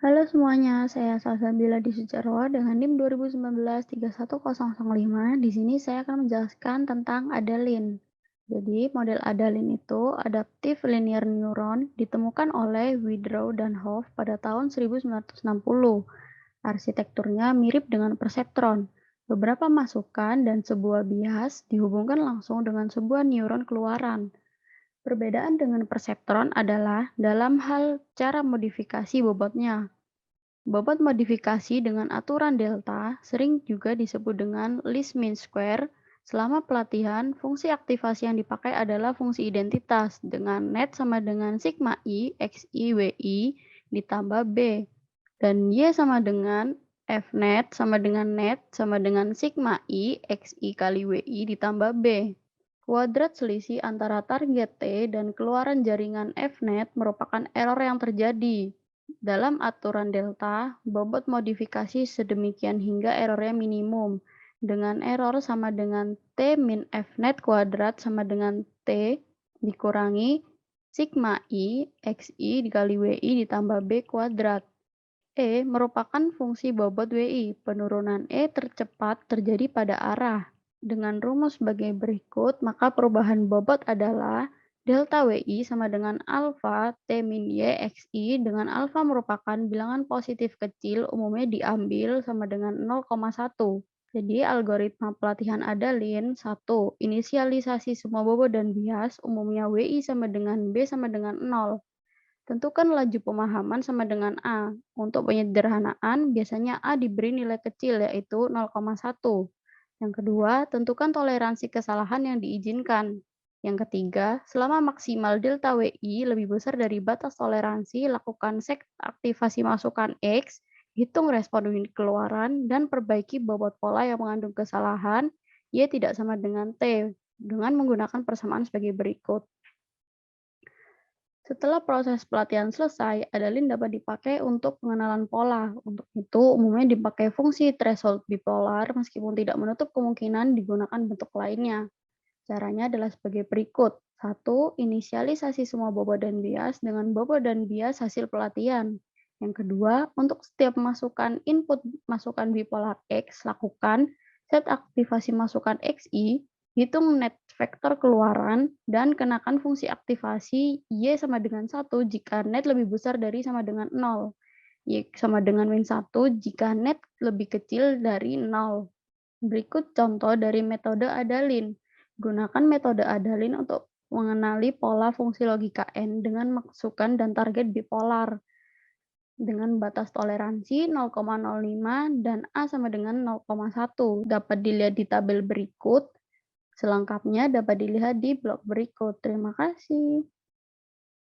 Halo semuanya, saya Salsabila Disucero dengan NIM 2019-31005. Di sini saya akan menjelaskan tentang Adalin. Jadi, model Adalin itu adaptive linear neuron ditemukan oleh Widrow dan Hoff pada tahun 1960. Arsitekturnya mirip dengan perseptron. Beberapa masukan dan sebuah bias dihubungkan langsung dengan sebuah neuron keluaran. Perbedaan dengan perseptron adalah dalam hal cara modifikasi bobotnya. Bobot modifikasi dengan aturan delta sering juga disebut dengan least mean square. Selama pelatihan, fungsi aktivasi yang dipakai adalah fungsi identitas dengan net sama dengan sigma i xi wi ditambah b, dan y sama dengan f net sama dengan sigma i xi kali wi ditambah b. Kuadrat selisih antara target T dan keluaran jaringan Fnet merupakan error yang terjadi. Dalam aturan delta, bobot modifikasi sedemikian hingga errornya minimum, dengan error sama dengan T min Fnet kuadrat sama dengan T dikurangi sigma i xi dikali wi ditambah b kuadrat. E merupakan fungsi bobot wi. Penurunan E tercepat terjadi pada arah. Dengan rumus sebagai berikut, maka perubahan bobot adalah delta wi sama dengan alfa T min Y xi, dengan alfa merupakan bilangan positif kecil, umumnya diambil sama dengan 0,1. Jadi algoritma pelatihan Adalin 1. Inisialisasi semua bobot dan bias, umumnya wi sama dengan B sama dengan 0. Tentukan laju pemahaman sama dengan A. Untuk penyederhanaan, biasanya A diberi nilai kecil yaitu 0,1. Yang kedua, tentukan toleransi kesalahan yang diizinkan. Yang ketiga, selama maksimal delta WI lebih besar dari batas toleransi, lakukan set aktivasi masukan X, hitung respon unit keluaran, dan perbaiki bobot pola yang mengandung kesalahan Y tidak sama dengan T dengan menggunakan persamaan sebagai berikut. Setelah proses pelatihan selesai, Adalin dapat dipakai untuk pengenalan pola. Untuk itu, umumnya dipakai fungsi threshold bipolar meskipun tidak menutup kemungkinan digunakan bentuk lainnya. Caranya adalah sebagai berikut. 1. Inisialisasi semua bobot dan bias dengan bobot dan bias hasil pelatihan. Yang kedua, untuk setiap masukan input masukan bipolar X, lakukan set aktivasi masukan XI, hitung net vektor keluaran, dan kenakan fungsi aktivasi Y sama dengan 1 jika net lebih besar dari sama dengan 0. Y sama dengan min 1 jika net lebih kecil dari 0. Berikut contoh dari metode Adalin. Gunakan metode Adalin untuk mengenali pola fungsi logika N dengan masukan dan target bipolar dengan batas toleransi 0,05 dan A sama dengan 0,1. Dapat dilihat di tabel berikut. Selengkapnya dapat dilihat di blog berikut. Terima kasih.